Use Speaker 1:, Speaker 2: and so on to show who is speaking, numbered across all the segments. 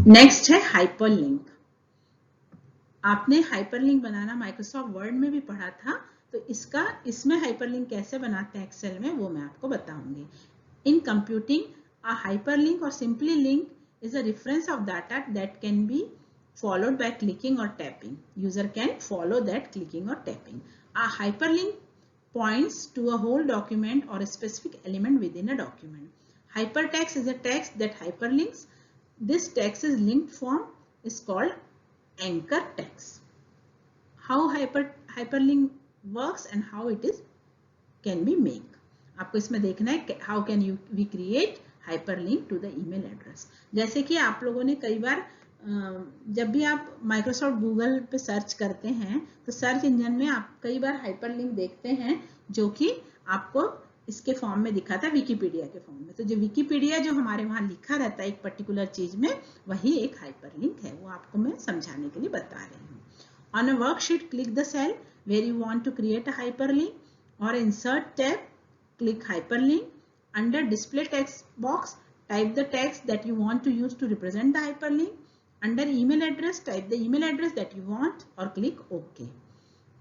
Speaker 1: Next है hyperlink. आपने hyperlink बनाना Microsoft word में भी पढ़ा था, तो इसमें हाइपरलिंक कैसे बनाते हैं एक्सेल में वो मैं आपको बताऊंगी। इन कंप्यूटिंग अ हाइपरलिंक और simply link is a reference of data that can be followed by clicking or tapping. User can follow that clicking or tapping. A hyperlink points to a whole document or a specific element within a document. Hypertext is a text that hyperlinks. This text is linked form is called anchor text. How hyperlink works and how it is can be made. आपको इसमें देखना है how can you we create hyperlink to the email address. जैसे कि आप लोगों ने कई बार जब भी आप माइक्रोसॉफ्ट गूगल पे सर्च करते हैं तो सर्च इंजन में आप कई बार हाइपरलिंक देखते हैं जो कि आपको इसके फॉर्म में दिखा था विकिपीडिया के फॉर्म में। तो जो विकिपीडिया जो हमारे वहां लिखा रहता है एक पर्टिकुलर चीज में, वही एक हाइपरलिंक है। वो आपको मैं समझाने के लिए बता रही हूँ। On a worksheet click the cell where you want to create a hyperlink और insert tab, click hyperlink. Under display text box, type the text that you want to use to represent the hyperlink. Under email address, type the email address that you want or click OK.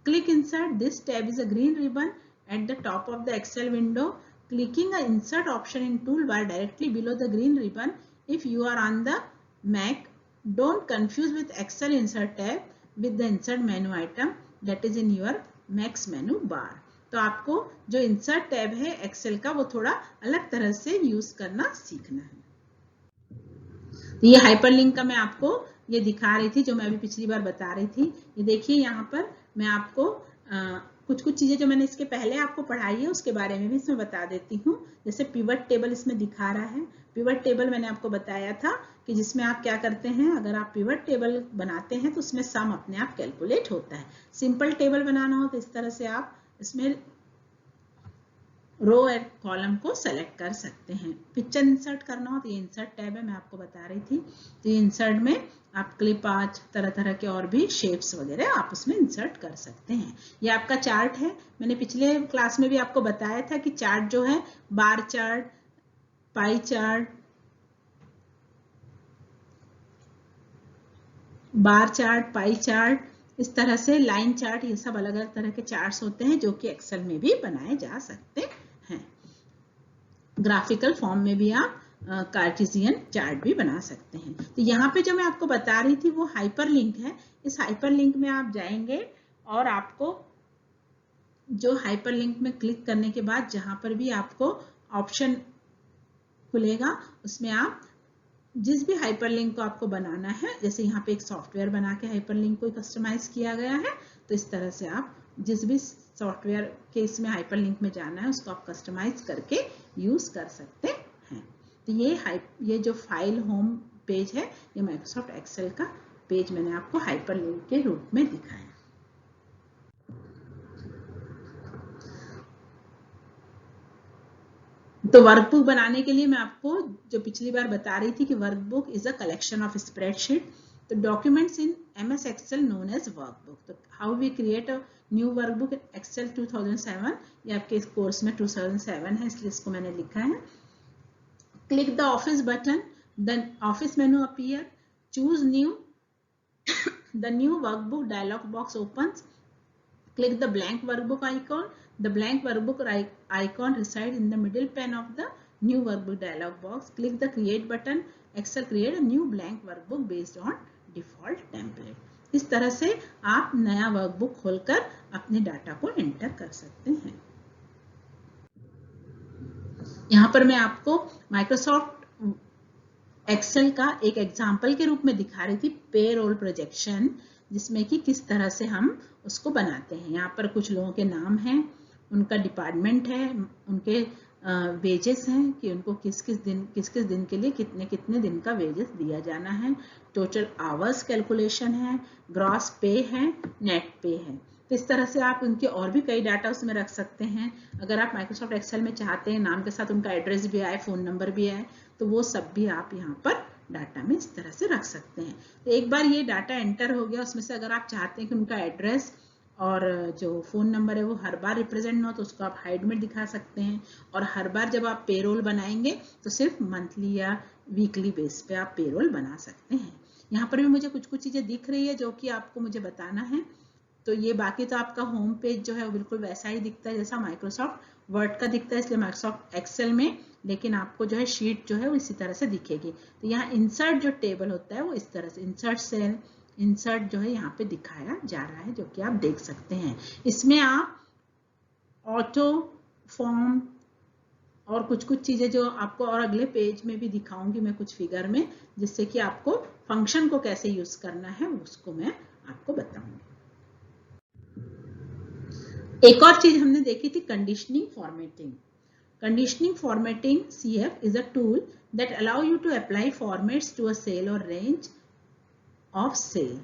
Speaker 1: Click insert. This tab is a green ribbon at the top of the Excel window. Clicking the insert option in toolbar directly below the green ribbon. If you are on the Mac, don't confuse with Excel insert tab with the insert menu item that is in your Mac's menu bar. तो आपको जो insert tab है Excel का वो थोड़ा अलग तरह से यूज करना सीखना है। तो ये हाइपरलिंक का मैं आपको ये दिखा रही थी जो मैं अभी पिछली बार बता रही थी। ये देखिए यहाँ पर मैं आपको कुछ चीजें जो मैंने इसके पहले आपको पढ़ाई है उसके बारे में भी इसमें बता देती हूँ। जैसे पिवट टेबल इसमें दिखा रहा है। पिवट टेबल मैंने आपको बताया था कि जिसमें आप क्या करते हैं, अगर आप पिवट टेबल बनाते हैं तो उसमें सम अपने आप कैलकुलेट होता है। सिंपल टेबल बनाना हो तो इस तरह से आप इसमें रो एंड कॉलम को सेलेक्ट कर सकते हैं। पिक्चर इंसर्ट करना हो तो ये इंसर्ट टैब है, मैं आपको बता रही थी। तो ये इंसर्ट में आप क्लिप आर्च तरह तरह के और भी शेप्स वगैरह आप उसमें इंसर्ट कर सकते हैं। ये आपका चार्ट है। मैंने पिछले क्लास में भी आपको बताया था कि चार्ट जो है bar chart, pie chart, pie chart, इस तरह से लाइन चार्ट, ये सब अलग अलग तरह के चार्ट्स होते हैं जो कि एक्सेल में भी बनाए जा सकते हैं। ग्राफिकल फॉर्म में भी आप कार्टेशियन चार्ट भी बना सकते हैं। तो यहाँ पे जो मैं आपको बता रही थी वो हाइपरलिंक है। इस हाइपरलिंक में आप जाएंगे और आपको जो हाइपरलिंक में क्लिक करने के बाद जहां पर भी आपको ऑप्शन खुलेगा उसमें आप जिस भी हाइपरलिंक को आपको बनाना है, जैसे यहाँ पे एक सॉफ्टवेयर बना के हाइपरलिंक को कस्टमाइज किया गया है, तो इस तरह से आप जिस भी सॉफ्टवेयर के इसमें हाइपरलिंक में जाना है उसको आप कस्टमाइज करके यूज कर सकते हैं। तो ये जो फाइल होम पेज है ये माइक्रोसॉफ्ट एक्सेल का पेज मैंने आपको हाइपरलिंक के रूप में दिखाया। तो वर्कबुक बनाने के लिए मैं आपको जो पिछली बार बता रही थी कि workbook is a collection of spreadsheet. तो documents in MS excel known as workbook. तो how we create a new workbook excel 2007, ये आपके इस कोर्स में 2007 है इसलिए इसको मैंने लिखा है। Click the office button, then office menu appear, choose new, the new workbook dialog box opens. Click the blank workbook icon. The blank workbook icon resides in the middle pane of the new workbook dialog box. Click the create button. Excel create a new blank workbook based on default template. इस तरह से आप नया workbook खोलकर अपने data को enter कर सकते हैं। यहाँ पर मैं आपको माइक्रोसॉफ्ट एक्सेल का एक एग्जाम्पल के रूप में दिखा रही थी पेरोल प्रोजेक्शन, जिसमें कि किस तरह से हम उसको बनाते हैं। यहाँ पर कुछ लोगों के नाम हैं, उनका डिपार्टमेंट है, उनके वेजेस हैं कि उनको किस किस दिन के लिए कितने दिन का वेजेस दिया जाना है, टोटल आवर्स कैलकुलेशन है, ग्रॉस पे है, नेट पे है। तो इस तरह से आप उनके और भी कई डाटा उसमें रख सकते हैं। अगर आप माइक्रोसॉफ्ट एक्सेल में चाहते हैं नाम के साथ उनका एड्रेस भी आए, फोन नंबर भी आए, तो वो सब भी आप यहाँ पर डाटा में इस तरह से रख सकते हैं। तो एक बार ये डाटा एंटर हो गया, उसमें से अगर आप चाहते हैं कि उनका एड्रेस और जो फोन नंबर है वो हर बार रिप्रेजेंट ना हो तो उसको आप हाइड में दिखा सकते हैं। और हर बार जब आप पेरोल बनाएंगे तो सिर्फ मंथली या वीकली बेस पे आप पेरोल बना सकते हैं। यहाँ पर भी मुझे कुछ कुछ चीजें दिख रही है जो कि आपको मुझे बताना है। तो ये बाकी तो आपका होम पेज जो है वो बिल्कुल वैसा ही दिखता है जैसा माइक्रोसॉफ्ट वर्ड का दिखता है, इसलिए माइक्रोसॉफ्ट एक्सेल में, लेकिन आपको जो है शीट जो है वो इसी तरह से दिखेगी। तो यहाँ इंसर्ट जो टेबल होता है वो इस तरह से इंसर्ट सेल, इंसर्ट जो है यहाँ पे दिखाया जा रहा है, जो कि आप देख सकते हैं। इसमें आप ऑटो, फॉर्म और कुछ कुछ चीजें जो आपको और अगले पेज में भी दिखाऊंगी मैं कुछ फिगर में, जिससे कि आपको फंक्शन को कैसे यूज करना है उसको मैं आपको बताऊंगी। एक और चीज हमने देखी थी conditioning formatting. Conditioning formatting CF is a tool that allow you to apply formats to a cell or range of cell,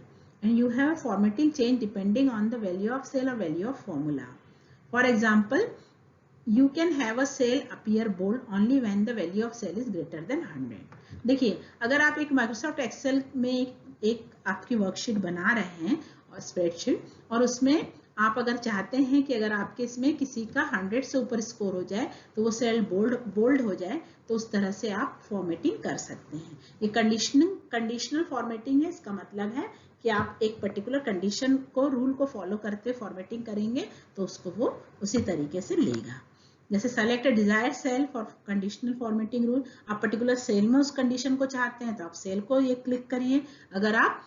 Speaker 1: and you have formatting change depending on the value of cell or value of formula. For example, you can have a cell appear bold only when the value of cell is greater than 100. देखिए, अगर आप एक Microsoft Excel में एक आपकी worksheet बना रहे हैं और स्प्रेडशीट, और उसमें आप अगर चाहते हैं कि अगर आपके इसमें किसी का 100 से ऊपर स्कोर हो जाए तो वो सेल बोल्ड हो जाए, तो उस तरह से आप फॉर्मेटिंग कर सकते हैं। ये कंडीशनल फॉर्मेटिंग है। इसका मतलब है कि आप एक पर्टिकुलर कंडीशन को, रूल को फॉलो करते फॉर्मेटिंग करेंगे तो उसको वो उसी तरीके से लेगा। जैसे select a desired cell for conditional formatting rule, आप पर्टिकुलर सेल में उस कंडीशन को चाहते हैं तो आप सेल को ये क्लिक करिए, अगर आप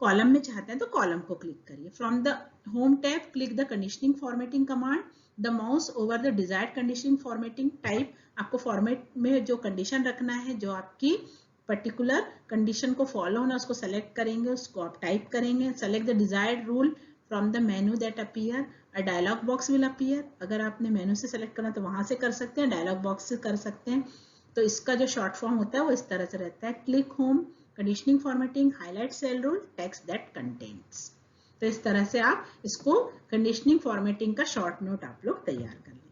Speaker 1: कॉलम में चाहते हैं तो कॉलम को क्लिक करिए। From the home tab click the conditioning formatting command, the mouse over the desired conditioning formatting type. आपको फॉर्मेट में जो कंडीशन रखना है, जो आपकी पर्टिकुलर कंडीशन को फॉलो होना, उसको सेलेक्ट करेंगे, उसको आप टाइप करेंगे। Select the desired rule from the menu that appear, a dialog box will appear. अगर आपने मेन्यू से सेलेक्ट करना तो वहां से कर सकते हैं, डायलॉग बॉक्स से कर सकते हैं। तो इसका जो शॉर्ट फॉर्म होता है वो इस तरह से रहता है, click home conditioning formatting highlight cell rule text that contains. तो इस तरह से आप इसको कंडीशनिंग फॉर्मेटिंग का शॉर्ट नोट आप लोग तैयार कर लेंगे।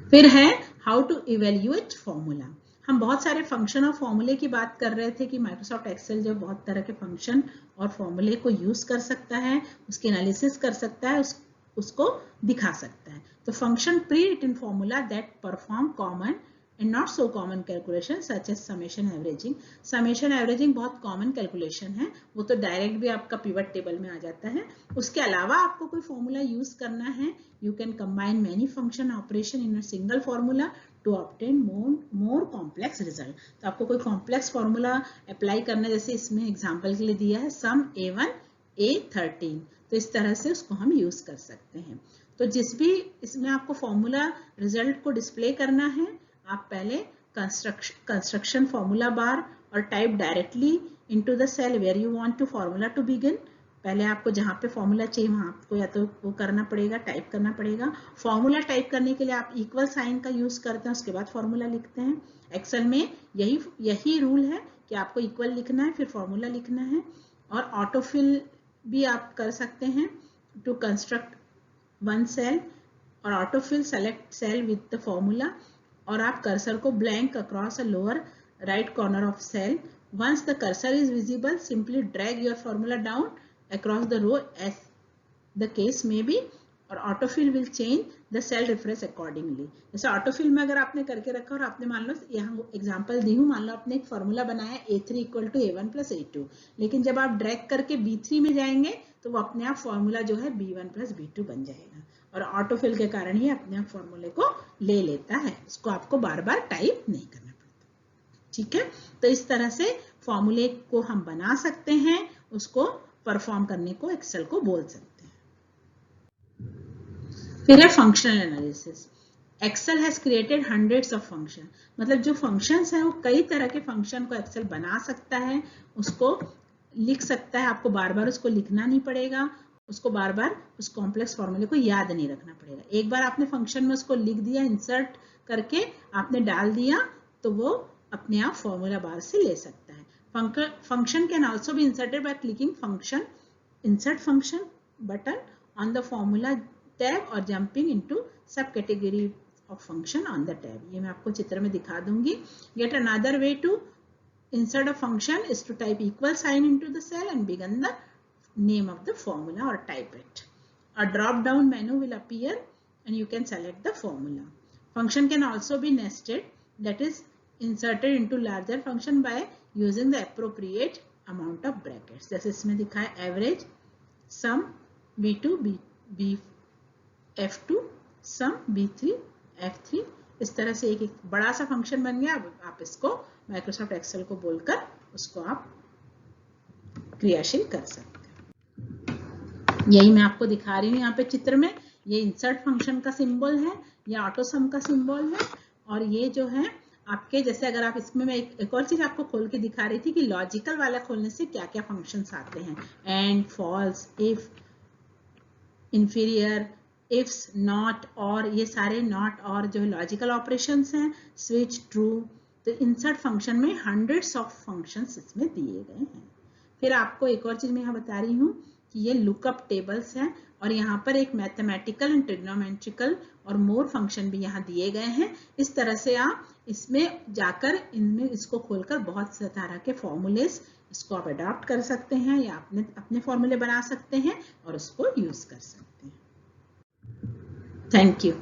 Speaker 1: फिर है हाउ टू इवेल्युएट फॉर्मूला। हम बहुत सारे फंक्शन और फॉर्मूले की बात कर रहे थे कि माइक्रोसॉफ्ट एक्सेल जो बहुत तरह के फंक्शन और फॉर्मूले को यूज कर सकता है, उसके एनालिसिस कर सकता है, उसको दिखा सकता है। तो function pre written formula that perform common and not so common calculation such as summation averaging. Summation averaging बहुत common calculation है, वो तो डायरेक्ट भी आपका pivot table में आ जाता है। उसके अलावा आपको कोई फॉर्मूला यूज करना है, you can combine many function operation in a single formula to obtain more complex result. तो आपको कोई complex फॉर्मूला अप्लाई करना है, जैसे इसमें एग्जाम्पल के लिए दिया है sum A1 A13, तो इस तरह से उसको हम यूज कर सकते हैं। तो जिस भी इसमें आपको फॉर्मूला रिजल्ट को डिस्प्ले करना है, आप पहले कंस्ट्रक्शन फॉर्मूला बार और type directly into the cell where you want to formula to begin. पहले आपको जहां पे फॉर्मूला चाहिए वहां आपको या तो वो करना पड़ेगा, टाइप करना पड़ेगा। फॉर्मूला टाइप करने के लिए आप इक्वल साइन का यूज करते हैं, उसके बाद फॉर्मूला लिखते हैं। एक्सेल में यही रूल है कि आपको इक्वल लिखना है, फिर फॉर्मूला लिखना है। और ऑटोफिल भी आप कर सकते हैं टू कंस्ट्रक्ट वन सेल, और autofill select cell with the formula, और आप कर्सर को blank across a lower right corner of cell. Once the cursor is visible simply drag your formula down across the row as the case may be, और autofill will change the cell refresh accordingly. जैसे autofill में अगर आपने करके रखा और आपने मान लो यहाँ एग्जांपल दी हूँ, मान लो आपने एक फॉर्मूला बनाया A3 equal to A1 plus A2, लेकिन जब आप ड्रैग करके B3 में जाएंगे तो वो अपने आप फॉर्मूला जो है B1 प्लस B2 बन जाएगा, और ऑटोफिल के कारण ही अपने आप फॉर्मूले को ले लेता है, उसको आपको बार बार टाइप नहीं करना पड़ता। ठीक है, तो इस तरह से फॉर्मूले को हम बना सकते हैं, उसको परफॉर्म करने को एक्सेल को बोल सकते हैं। फिर है functional analysis. Excel has created hundreds of function, मतलब जो फंक्शंस हैं वो कई तरह के फंक्शन को एक्सेल बना सकता है, उसको लिख सकता है, आपको बार बार उसको लिखना नहीं पड़ेगा, उसको बार बार उस कॉम्प्लेक्स फॉर्मूले को याद नहीं रखना पड़ेगा। एक बार आपने फंक्शन में उसको लिख दिया, इंसर्ट करके आपने डाल दिया, तो वो अपने आप फॉर्मूला बार से ले सकता है। Function can also be inserted by clicking function insert function button on the formula tab or jumping into subcategory of function on the tab. ये मैं आपको चित्र में दिखा दूंगी। Yet another way to insert a function is to type equal sign into the cell and begin the name of the formula or type it. A drop down menu will appear and you can select the formula. Function can also be nested, that is inserted into larger function by using the appropriate amount of brackets. जैसे इसमें दिखा है average, सम b2 f2, सम b3 f3। इस तरह से एक बड़ा सा फंक्शन बन गया। अब आप इसको माइक्रोसॉफ्ट एक्सेल को बोलकर उसको आप क्रियाशील कर सकते हैं। यही मैं आपको दिखा रही हूँ यहाँ पे चित्र में। ये इंसर्ट फंक्शन का सिंबल है, ये ऑटो सम का सिंबल है, और ये जो है आपके, जैसे अगर आप इसमें मैं एक और चीज आपको खोल के दिखा रही थी कि लॉजिकल वाला खोलने से क्या क्या फंक्शंस आते हैं। And, false, if, inferior, ifs, not, और ये सारे नॉट और जो लॉजिकल ऑपरेशंस हैं, स्विच, ट्रू। तो इंसर्ट फंक्शन में हंड्रेड्स ऑफ फंक्शंस इसमें दिए गए हैं। फिर आपको एक और चीज मैं यहाँ बता रही हूँ कि ये लुकअप टेबल्स हैं, और यहाँ पर एक मैथमेटिकल एंड ट्रिग्नोमेट्रिकल और मोर फंक्शन भी यहाँ दिए गए हैं। इस तरह से आप इसमें जाकर इनमें इसको खोलकर बहुत से तरह के फॉर्मूलेस इसको आप अडॉप्ट कर सकते हैं या अपने फॉर्मूले बना सकते हैं और उसको यूज कर सकते हैं। Thank you.